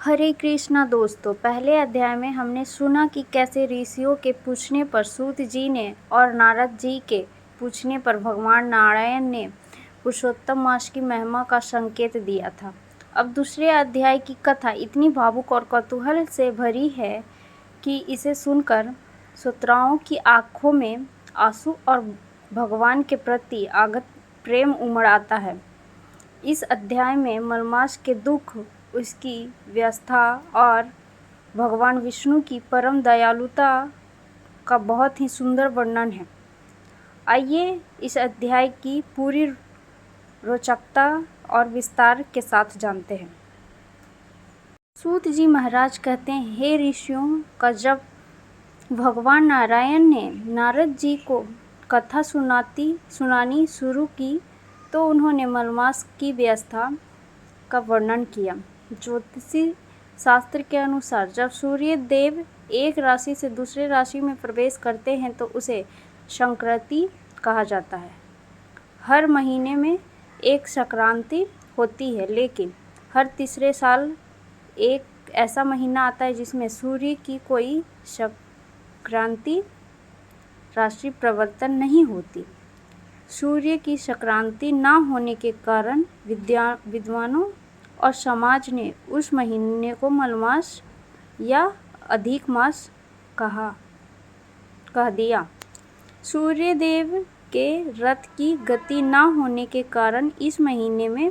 हरे कृष्णा दोस्तों, पहले अध्याय में हमने सुना कि कैसे ऋषियों के पूछने पर सूत जी ने और नारद जी के पूछने पर भगवान नारायण ने पुरुषोत्तम मास की महिमा का संकेत दिया था। अब दूसरे अध्याय की कथा इतनी भावुक और कौतूहल से भरी है कि इसे सुनकर श्रोताओं की आंखों में आंसू और भगवान के प्रति अगाध प्रेम उमड़ आता है। इस अध्याय में मलमास के दुख, उसकी व्यवस्था और भगवान विष्णु की परम दयालुता का बहुत ही सुंदर वर्णन है। आइए इस अध्याय की पूरी रोचकता और विस्तार के साथ जानते हैं। सूत जी महाराज कहते हैं, हे ऋषियों का जब भगवान नारायण ने नारद जी को कथा सुनानी शुरू की तो उन्होंने मलमास की व्यवस्था का वर्णन किया। ज्योतिषी शास्त्र के अनुसार जब सूर्य देव एक राशि से दूसरे राशि में प्रवेश करते हैं तो उसे संक्रांति कहा जाता है। हर महीने में एक संक्रांति होती है, लेकिन हर तीसरे साल एक ऐसा महीना आता है जिसमें सूर्य की कोई संक्रांति राशि परिवर्तन नहीं होती। सूर्य की संक्रांति न होने के कारण विद्वानों और समाज ने उस महीने को मलमास या अधिक मास कह दिया। सूर्य देव के रथ की गति न होने के कारण इस महीने में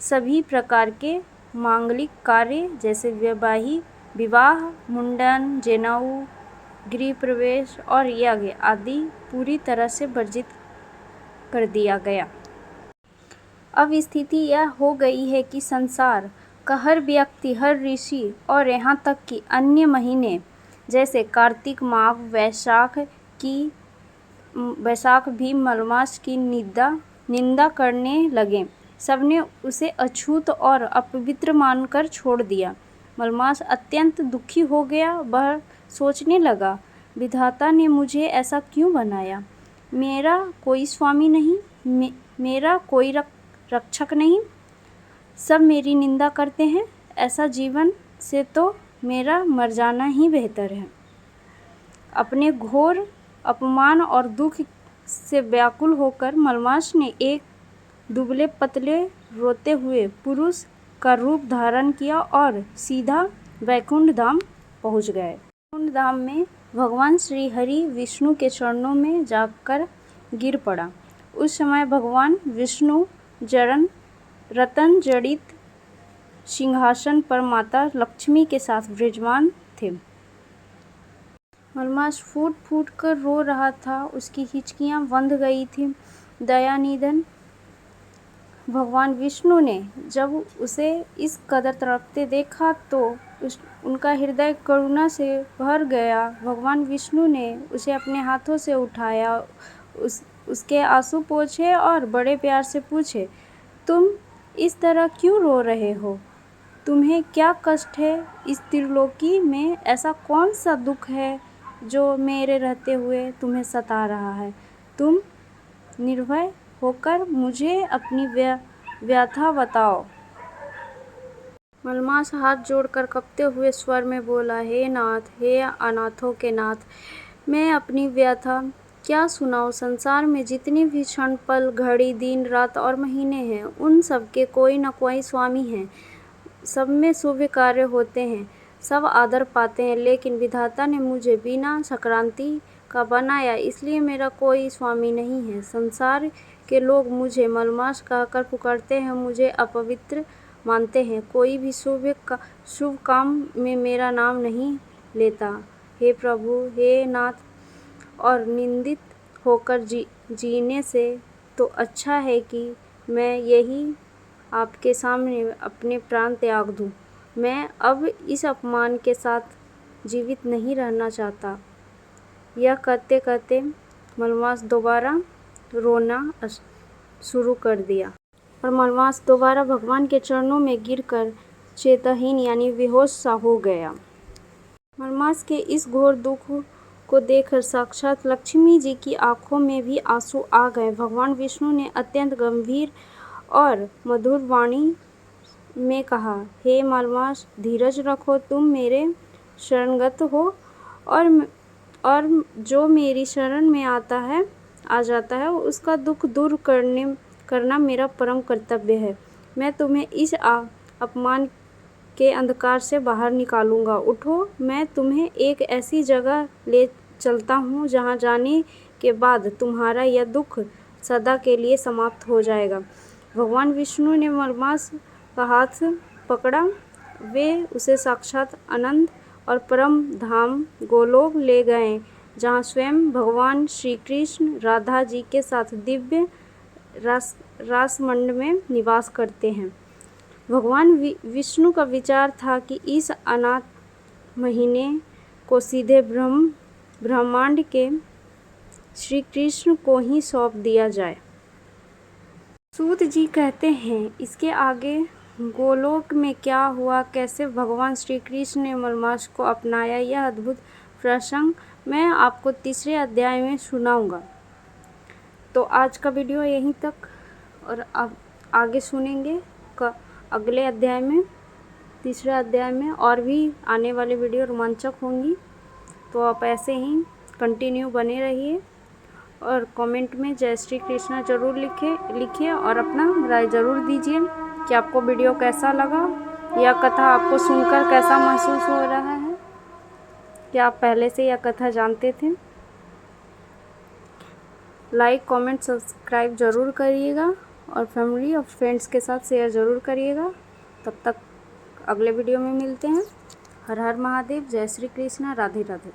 सभी प्रकार के मांगलिक कार्य जैसे विवाह, मुंडन, जनेऊ, गृह प्रवेश और यज्ञ आदि पूरी तरह से वर्जित कर दिया गया। अब स्थिति यह हो गई है कि संसार का हर व्यक्ति, हर ऋषि और यहाँ तक कि अन्य महीने जैसे कार्तिक माघ, वैशाख भी मलमास की निंदा करने लगे। सबने उसे अछूत और अपवित्र मानकर छोड़ दिया। मलमास अत्यंत दुखी हो गया। वह सोचने लगा, विधाता ने मुझे ऐसा क्यों बनाया? मेरा कोई स्वामी नहीं, मेरा कोई रक्षक नहीं, सब मेरी निंदा करते हैं। ऐसा जीवन से तो मेरा मर जाना ही बेहतर है। अपने घोर अपमान और दुख से व्याकुल होकर मलमास ने एक दुबले पतले रोते हुए पुरुष का रूप धारण किया और सीधा वैकुंठ धाम पहुंच गए। वैकुंठ धाम में भगवान श्री हरि विष्णु के चरणों में जाकर गिर पड़ा। उस समय भगवान विष्णु रतन जड़ित सिंहासन पर माता लक्ष्मी के साथ विराजमान थे। मलमास फूट फूट कर रो रहा था। उसकी हिचकियां बंध गई थी। दयानिधन भगवान विष्णु ने जब उसे इस कदर तड़पते देखा तो उनका हृदय करुणा से भर गया। भगवान विष्णु ने उसे अपने हाथों से उठाया, उसके आंसू पोंछे और बड़े प्यार से पूछे, तुम इस तरह क्यों रो रहे हो? तुम्हें क्या कष्ट है? इस त्रिलोकी में ऐसा कौन सा दुख है जो मेरे रहते हुए तुम्हें सता रहा है? तुम निर्भय होकर मुझे अपनी व्यथा बताओ। मलमास हाथ जोड़कर कांपते हुए स्वर में बोला, हे नाथ, हे अनाथों के नाथ, मैं अपनी व्यथा क्या सुनाऊं? संसार में जितनी भी क्षण, पल, घड़ी, दिन, रात और महीने हैं, उन सबके कोई न कोई स्वामी हैं। सब में शुभ कार्य होते हैं, सब आदर पाते हैं, लेकिन विधाता ने मुझे बिना संक्रांति का बनाया, इसलिए मेरा कोई स्वामी नहीं है। संसार के लोग मुझे मलमास कहकर पुकारते हैं, मुझे अपवित्र मानते हैं, कोई भी शुभ काम में मेरा नाम नहीं लेता। हे प्रभु, हे नाथ, और निंदित होकर जीने से तो अच्छा है कि मैं यही आपके सामने अपने प्राण त्याग दूं। मैं अब इस अपमान के साथ जीवित नहीं रहना चाहता। यह कहते कहते मलमास दोबारा रोना शुरू कर दिया और मलमास दोबारा भगवान के चरणों में गिरकर चेताहीन यानी बेहोश सा हो गया। मलमास के इस घोर दुख को देखकर साक्षात लक्ष्मी जी की आंखों में भी आंसू आ गए। भगवान विष्णु ने अत्यंत गंभीर और मधुर वाणी में कहा, हे मलमास, धीरज रखो, तुम मेरे शरणगत हो और जो मेरी शरण में आ जाता है उसका दुख दूर करना मेरा परम कर्तव्य है। मैं तुम्हें इस अपमान के अंधकार से बाहर निकालूंगा। उठो, मैं तुम्हें एक ऐसी जगह ले चलता हूँ जहाँ जाने के बाद तुम्हारा यह दुख सदा के लिए समाप्त हो जाएगा। भगवान विष्णु ने मलमास का हाथ पकड़ा। वे उसे साक्षात आनंद और परम धाम गोलोक ले गए, जहाँ स्वयं भगवान श्री कृष्ण राधा जी के साथ दिव्य रासमंड में निवास करते हैं। भगवान विष्णु का विचार था कि इस अनाथ महीने को सीधे ब्रह्मांड के श्री कृष्ण को ही सौंप दिया जाए। सूत जी कहते हैं, इसके आगे गोलोक में क्या हुआ, कैसे भगवान श्री कृष्ण ने मलमास को अपनाया, यह अद्भुत प्रसंग मैं आपको तीसरे अध्याय में सुनाऊंगा। तो आज का वीडियो यहीं तक, और अब आगे सुनेंगे अगले अध्याय में, तीसरे अध्याय में और भी आने वाली वीडियो रोमांचक होंगी। तो आप ऐसे ही कंटिन्यू बने रहिए और कमेंट में जय श्री कृष्णा ज़रूर लिखिए और अपना राय ज़रूर दीजिए कि आपको वीडियो कैसा लगा, यह कथा आपको सुनकर कैसा महसूस हो रहा है, क्या आप पहले से यह कथा जानते थे। लाइक, कमेंट, सब्सक्राइब ज़रूर करिएगा और फैमिली और फ्रेंड्स के साथ शेयर ज़रूर करिएगा। तब तक अगले वीडियो में मिलते हैं। हर हर महादेव, जय श्री कृष्णा, राधे राधे।